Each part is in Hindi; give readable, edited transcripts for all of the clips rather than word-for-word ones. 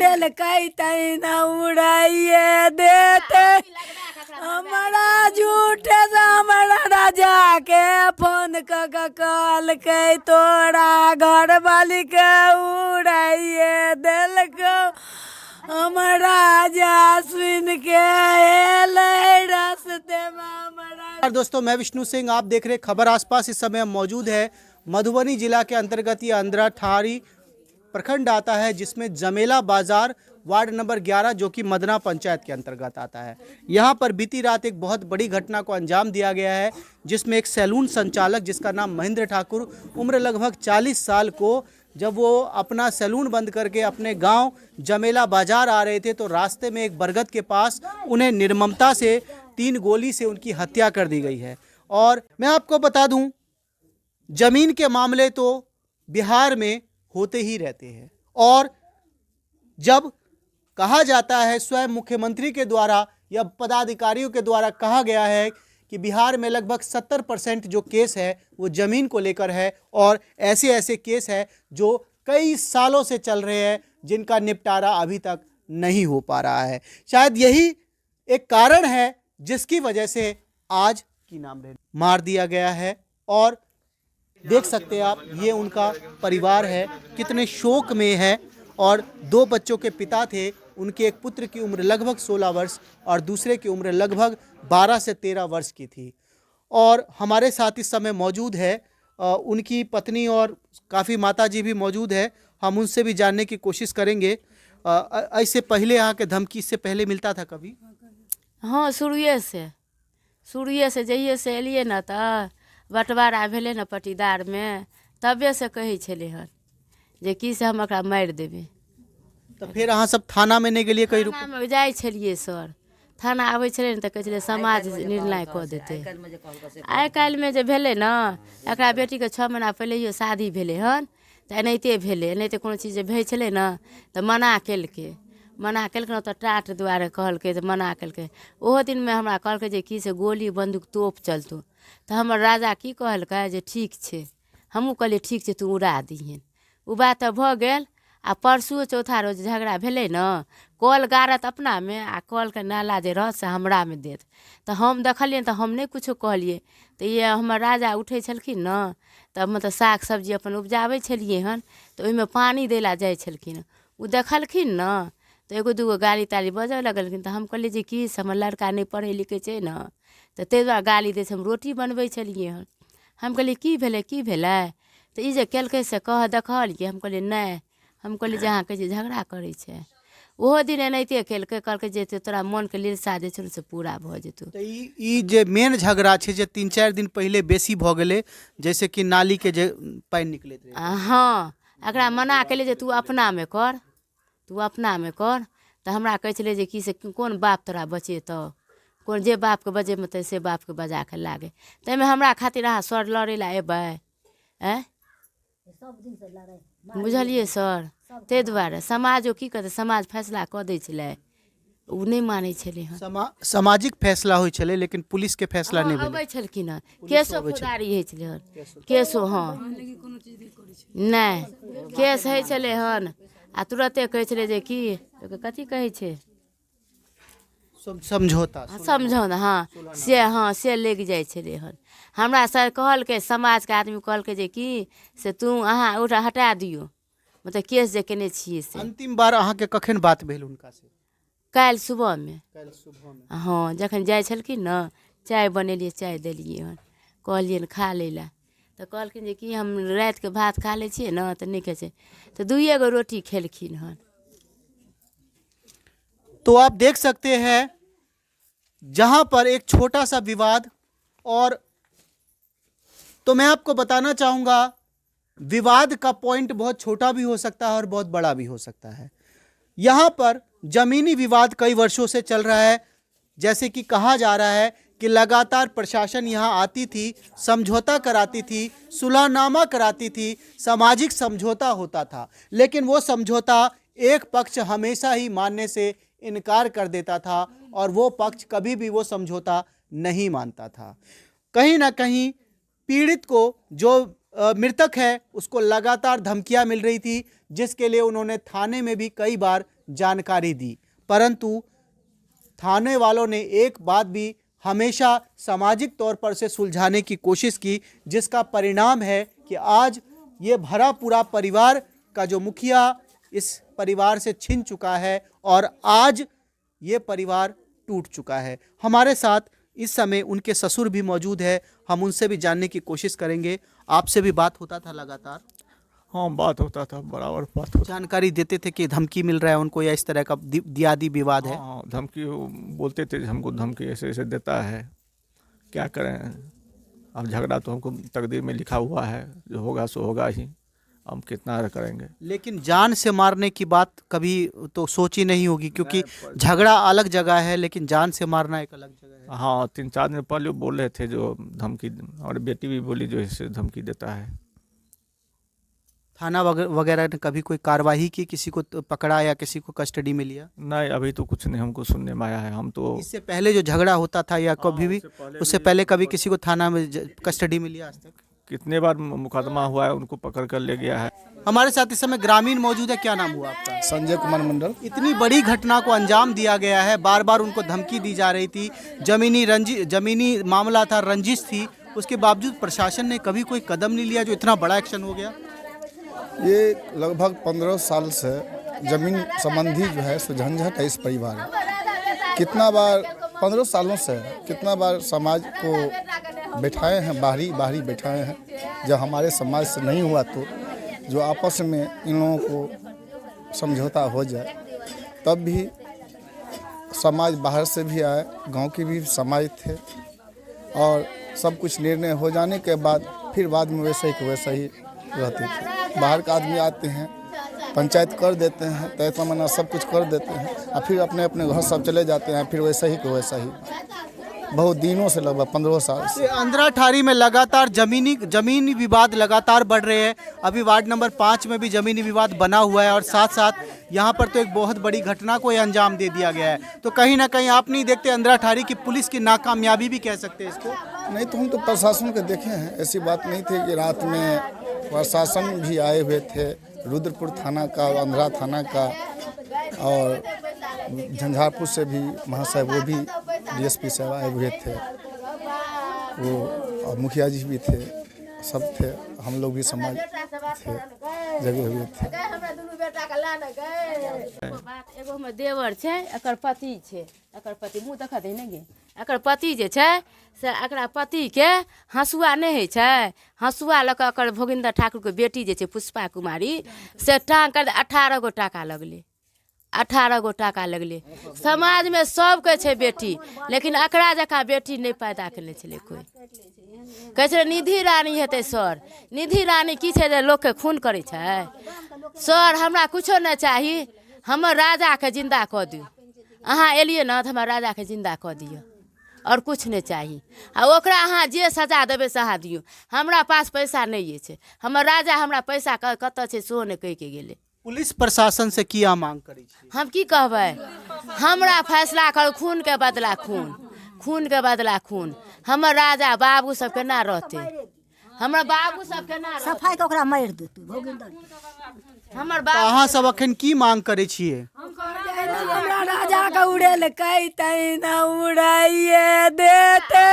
उड़ेल कहते न उड़ाइए देते हमारा झूठे से हमारा राजा के फोन कल के तोरा घर वाली के उड़ाइए दिल को हमारा राजा सुन के रास्ते में हमारा। दोस्तों मैं विष्णु सिंह, आप देख रहे खबर आसपास। इस समय हम मौजूद है मधुबनी जिला के अंतर्गत ये अंदरा ठारी प्रखंड आता है, जिसमें जमेला बाजार वार्ड नंबर 11 जो कि मदना पंचायत के अंतर्गत आता है। यहाँ पर बीती रात एक बहुत बड़ी घटना को अंजाम दिया गया है, जिसमें एक सैलून संचालक जिसका नाम महेंद्र ठाकुर, उम्र लगभग 40 साल को, जब वो अपना सैलून बंद करके अपने गांव जमेला बाजार आ रहे थे तो रास्ते में एक बरगद के पास उन्हें निर्ममता से 3 गोली से उनकी हत्या कर दी गई है। और मैं आपको बता दूं, जमीन के मामले तो बिहार में होते ही रहते हैं, और जब कहा जाता है, स्वयं मुख्यमंत्री के द्वारा या पदाधिकारियों के द्वारा कहा गया है कि बिहार में लगभग 70% जो केस है वो ज़मीन को लेकर है, और ऐसे ऐसे केस है जो कई सालों से चल रहे हैं जिनका निपटारा अभी तक नहीं हो पा रहा है। शायद यही एक कारण है जिसकी वजह से आज की नाम मार दिया गया है। और देख सकते हैं आप, ये उनका परिवार है, कितने शोक में है। और 2 बच्चों के पिता थे, उनके एक पुत्र की उम्र लगभग 16 वर्ष और दूसरे की उम्र लगभग 12 से 13 वर्ष की थी। और हमारे साथ इस समय मौजूद है उनकी पत्नी और काफ़ी माताजी भी मौजूद है। हम उनसे भी जानने की कोशिश करेंगे। ऐसे पहले यहाँ के धमकी इससे पहले मिलता था कभी? हाँ, शुरुए से जहिए से एलिए न तो बंटवारा भेले न पटीदार में, तबे से कहे छले हन जे की से हम एकरा मारि देबे। तो फिर अहाँ सब थाना में नहीं गेलिए? कई थाना में जाइ छलिए सर, थाना आबै छलै न तऽ कहै छलै समाज निर्णय कऽ देतै। आइ काल्हिमे जे भेलै न, एकरा बेटीके 6 महीना पहिलेयो शादी भेलै हन, तऽ एनाहिते भेलै। एनाहिते कोनो चीज जे भेल छलै न तऽ मना केलकै न, तऽ टाट दुआरे कहलकै तऽ मना केलकै। ओहो दिनमे हमरा कहलकै जे की से गोली बन्दूक तोप चलतौ, तऽ हमर राजा की कहलकै जे ठीक छै। हमहूँ कहलिए ठीक छै, तू उड़ा दिहें। ओ बात तऽ भऽ गेल। आ परसुओ चौथा रोज झगड़ा भेलै न, कल गाड़त अपनामे आ कलके नाला जे रहत से हमरामे देत। तऽ हम देखलिए तऽ हम नहि कुछो कहलिए। तऽ ये हमर राजा उठै छलखिन न, तऽ मतलब साग सब्जी अपन उपजाबै छलिए हन, तऽ ओहिमे पानी दै लए जाइ छलखिन। ओ देखलखिन न तऽ एगो दूगो गाली ताली बजऽ लगलखिन। तऽ हम कहलिए जे की से हमर लड़का नहि पढ़ै लिखै छै न, तऽ ताहि दुआरे गाली दै छै। हम रोटी बनबै छलिए हन। हम कहलिए की भेलै? तऽ ई जे केलकै से देखलिए। हम कहलिए नहि, हम कहलिए जे अहाँ कहै छिए झगड़ा करै छै। ओहो दिन एनाहिते केलकै, कहलकै जे तोरा मोनके लिलसा जे छौ से पूरा भऽ जेतौ। तो ई जे मेन झगड़ा छै जे 3-4 दिन पहले बेसी भऽ गेलै, जैसे कि नाली के जे पानि निकलैत रहे। हाँ, एकरा मना केलिए जे तू अपनामे कर। तऽ हमरा कहै छलै जे की से कोन बाप तोरा बचेतौ, कोन जे बापके बजेमे तऽ से बापके बजा के लागे। ताहिमे हमरा खातिर अहाँ सर लड़ै लए एबै? बुझलिए सर? ताहि दुआरे समाजो की करतै, समाज फैसला कऽ दै छलै, ओ नहि मानै छलै हन। सामाजिक फैसला होइ छलै, लेकिन पुलिस के फैसला नहि भेलै। अबै छलखिन हन, केसो फौजदारी होइ छलै हन, केसो। हाँ, नहि केस होइ छलै हन आ तुरते कहै छलै जे की कथी कहै छै, समझौता। हाँ से, हाँ से लग जाइ छलै हन। हमरा सर कहलकै, समाजके आदमी कहलकै जे की से तू अहाँ ओकरा हटा दियौ, मतलब केस जे केने छियै से। अंतिम बार अहाँके कखन बात भेल हुनका से? काल्हि सुबहमे। हाँ, जखन जाइ छलखिन न, चाय बनेलिए, चाय देलिए हन, कहलिए खा लै लए। तऽ कहलखिन जे कि हम रातिके भात खा लै छियै न तऽ नहि कहै छै, तऽ 2 गो रोटी खेलखिन हन। तो आप देख सकते हैं, जहां पर एक छोटा सा विवाद, और तो मैं आपको बताना चाहूंगा, विवाद का पॉइंट बहुत छोटा भी हो सकता है और बहुत बड़ा भी हो सकता है। यहां पर जमीनी विवाद कई वर्षों से चल रहा है। जैसे कि कहा जा रहा है कि लगातार प्रशासन यहां आती थी, समझौता कराती थी, सुलहनामा कराती थी, सामाजिक समझौता होता था, लेकिन वो समझौता एक पक्ष हमेशा ही मानने से इनकार कर देता था और वो पक्ष कभी भी वो समझौता नहीं मानता था। कहीं ना कहीं पीड़ित को, जो मृतक है, उसको लगातार धमकियां मिल रही थी, जिसके लिए उन्होंने थाने में भी कई बार जानकारी दी, परंतु थाने वालों ने एक बात भी हमेशा सामाजिक तौर पर से सुलझाने की कोशिश की, जिसका परिणाम है कि आज ये भरा पूरा परिवार का जो मुखिया इस परिवार से छिन चुका है और आज ये परिवार टूट चुका है। हमारे साथ इस समय उनके ससुर भी मौजूद है, हम उनसे भी जानने की कोशिश करेंगे। आपसे भी बात होता था लगातार? हाँ, बात होता था, बराबर बात होता। जानकारी देते थे कि धमकी मिल रहा है उनको या इस तरह का दियादी विवाद है? हाँ, धमकी बोलते थे, हमको धमकी ऐसे ऐसे देता है, क्या करें। अब झगड़ा तो हमको तकदीर में लिखा हुआ है, जो होगा सो होगा ही, हम कितना करेंगे। लेकिन जान से मारने की बात कभी तो सोची नहीं होगी, क्योंकि झगड़ा अलग जगह है लेकिन जान से मारना एक अलग जगह है। हाँ, 3-4 दिन पहले बोल रहे थे जो धमकी, और बेटी भी बोली जो ऐसे धमकी देता है। थाना वगैरह ने कभी कोई कार्रवाई की, किसी को पकड़ा या किसी को कस्टडी में लिया? नहीं, अभी तो कुछ नहीं हमको सुनने में आया है। हम तो इससे पहले जो झगड़ा होता था या कभी भी उससे पहले कभी किसी को थाना में कस्टडी में लिया आज तक? कितने बार मुकदमा हुआ है, उनको पकड़ कर ले गया है। हमारे साथ इस समय ग्रामीण मौजूद है। क्या नाम हुआ आपका? संजय कुमार मंडल। इतनी बड़ी घटना को अंजाम दिया गया है, बार बार उनको धमकी दी जा रही थी, जमीनी मामला था, रंजिश थी, उसके बावजूद प्रशासन ने कभी कोई कदम नहीं लिया जो इतना बड़ा एक्शन हो गया। ये लगभग 15 साल से जमीन संबंधी जो है सो झंझट है इस परिवार में। कितना बार 15 सालों से कितना बार समाज को बैठाए हैं, बाहरी बैठाए हैं। जब हमारे समाज से नहीं हुआ तो जो आपस में इन लोगों को समझौता हो जाए, तब भी समाज बाहर से भी आए, गांव के भी समाज थे, और सब कुछ निर्णय हो जाने के बाद फिर बाद में वैसे ही रहते थे। बाहर का आदमी आते हैं, पंचायत कर देते हैं, तय तमन्ना सब कुछ कर देते हैं, और फिर अपने अपने घर सब चले जाते हैं, फिर वैसा ही बहुत दिनों से, लगभग 15 साल से। अंद्रा ठारी में लगातार जमीनी विवाद लगातार बढ़ रहे हैं। अभी वार्ड नंबर 5 में भी जमीनी विवाद बना हुआ है और साथ साथ यहाँ पर तो एक बहुत बड़ी घटना को अंजाम दे दिया गया है। तो कहीं ना कहीं आप नहीं देखते अंद्रा ठारी की पुलिस की नाकामयाबी भी कह सकते हैं इसको? नहीं, तो हम तो प्रशासन को देखे हैं, ऐसी बात नहीं थी कि रात में प्रशासन भी आए हुए थे, रुद्रपुर थाना का, अंधरा थाना का, और झंझारपुर से भी महाशय वो भी डीएसपी साहब आए हुए थे, वो और मुखिया जी भी थे, सब थे, हम लोग भी समाज थे, जगह हुए थे। एगो में देवर छै, एकर पति छै, एकर पति मुँह देखा दे ने गे, एकर पति जे छै से एकरा पति के हँसुआ नहीं है छै, हँसुआ लऽ कऽ एकर भोगिंदर ठाकुर के बेटी जे छै पुष्पा कुमारी से टाँग कर 18 गो टाका लगले, 18 गो टाका लगले। समाज में सबके छै बेटी, लेकिन एकरा जकाँ बेटी नहीं पैदा केने छलै कोई। कहै छै निधि रानी हेतै सर, निधि रानी की छै जे लोकके खून करै छै? सर हमरा कुछो नहीं चाही, हमर राजा के जिंदा कऽ दियौ। अहाँ एलियै ना तऽ हमर राजा के जिंदा कऽ दियौ, और कुछ नहीं चाहिए। आ ओकरा अहाँ जे सजा देबै सहा दियौ, हमरा पास पैसा नहीं छै, हमर राजा हमरा पैसा कतऽ छै सेहो नहि कहि के गेलै। पुलिस प्रशासन से किया मांग करी? हम की कहबै, हमरा फैसला करू, खून के बदला खून, खून के बदला खून। हमर राजा बाबू सब केना रहतै, हमर बाबू सब केना रहतै? सफाई के ओकरा मारि देतै भोगिंदर। हमर तो बाबू अहाँ सब अखन की मांग करे छियै? हमरा राजा के उड़ेल कई न उड़ाइए देते,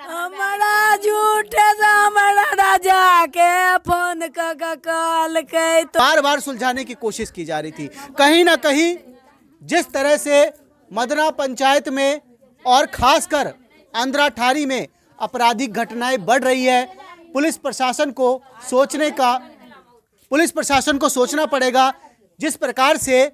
हमारा झूठे से हमारा राजा के फोन कॉल के। तो बार बार सुलझाने की कोशिश की जा रही थी। कहीं ना कहीं जिस तरह से मदना पंचायत में और खासकर अंद्रा ठारी में आपराधिक घटनाएं बढ़ रही है, पुलिस प्रशासन को सोचना पड़ेगा। जिस प्रकार से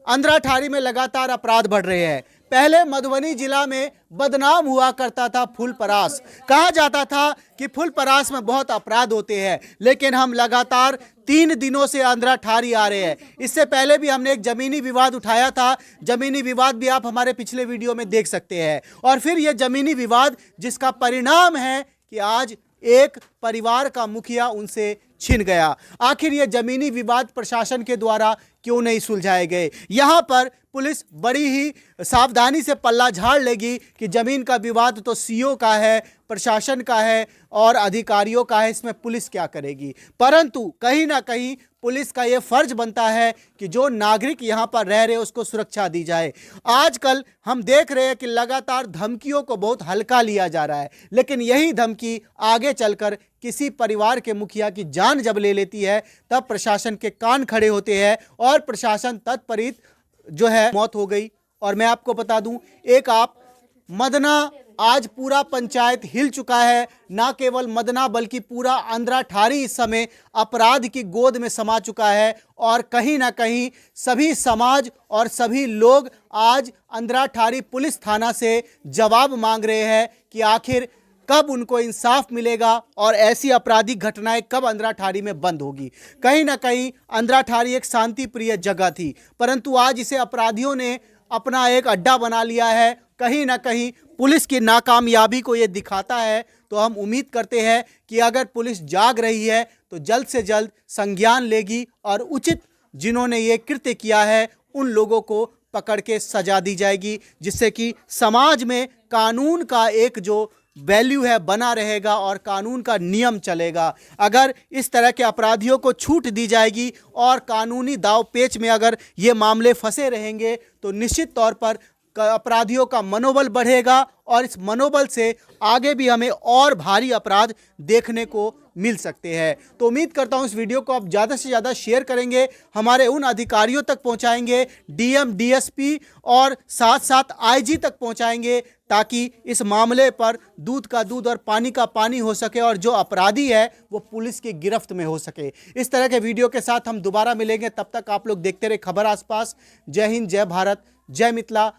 अंद्रा ठारी में लगातार अपराध बढ़ रहे हैं, पहले मधुबनी जिला में बदनाम हुआ करता था फुलपरास, कहा जाता था कि फुलपरास में बहुत अपराध होते हैं, लेकिन हम लगातार 3 दिनों से अंद्रा ठारी आ रहे हैं। इससे पहले भी हमने एक जमीनी विवाद उठाया था, जमीनी विवाद भी आप हमारे पिछले वीडियो में देख सकते हैं। और फिर यह जमीनी विवाद जिसका परिणाम है कि आज एक परिवार का मुखिया उनसे छिन गया। आखिर ये जमीनी विवाद प्रशासन के द्वारा क्यों नहीं सुलझाए गए? यहाँ पर पुलिस बड़ी ही सावधानी से पल्ला झाड़ लेगी कि जमीन का विवाद तो सीओ का है, प्रशासन का है और अधिकारियों का है, इसमें पुलिस क्या करेगी? परंतु कहीं ना कहीं पुलिस का ये फर्ज बनता है कि जो नागरिक यहाँ पर रह रहे हैं उसको सुरक्षा दी जाए। आजकल हम देख रहे हैं कि लगातार धमकियों को बहुत हल्का लिया जा रहा है, लेकिन यही धमकी आगे चलकर किसी परिवार के मुखिया की जान जब ले लेती है तब प्रशासन के कान खड़े होते हैं और प्रशासन तत्परित जो है मौत हो गई। और मैं आपको बता दूं, एक आप मदना, आज पूरा पंचायत हिल चुका है। ना केवल मदना बल्कि पूरा अंद्राठारी इस समय अपराध की गोद में समा चुका है और कहीं ना कहीं सभी समाज और सभी लोग आज अंद्राठारी पुलिस थाना से जवाब मांग रहे हैं कि आखिर कब उनको इंसाफ मिलेगा और ऐसी आपराधिक घटनाएं कब अंद्राठारी में बंद होगी। कहीं ना कहीं अंद्राठारी एक शांति प्रिय जगह थी, परंतु आज इसे अपराधियों ने अपना एक अड्डा बना लिया है। कहीं ना कहीं पुलिस की नाकामयाबी को ये दिखाता है। तो हम उम्मीद करते हैं कि अगर पुलिस जाग रही है तो जल्द से जल्द संज्ञान लेगी और उचित जिन्होंने ये कृत्य किया है उन लोगों को पकड़ के सजा दी जाएगी, जिससे कि समाज में कानून का एक जो वैल्यू है बना रहेगा और कानून का नियम चलेगा। अगर इस तरह के अपराधियों को छूट दी जाएगी और कानूनी दाव पेच में अगर ये मामले फंसे रहेंगे तो निश्चित तौर पर अपराधियों का मनोबल बढ़ेगा और इस मनोबल से आगे भी हमें और भारी अपराध देखने को मिल सकते हैं। तो उम्मीद करता हूं इस वीडियो को आप ज़्यादा से ज़्यादा शेयर करेंगे, हमारे उन अधिकारियों तक पहुंचाएंगे, डीएम, डीएसपी और साथ साथ आईजी तक पहुंचाएंगे, ताकि इस मामले पर दूध का दूध और पानी का पानी हो सके और जो अपराधी है वो पुलिस की गिरफ्त में हो सके। इस तरह के वीडियो के साथ हम दोबारा मिलेंगे, तब तक आप लोग देखते रहे खबर आसपास। जय हिंद, जय भारत, जय मिथिला।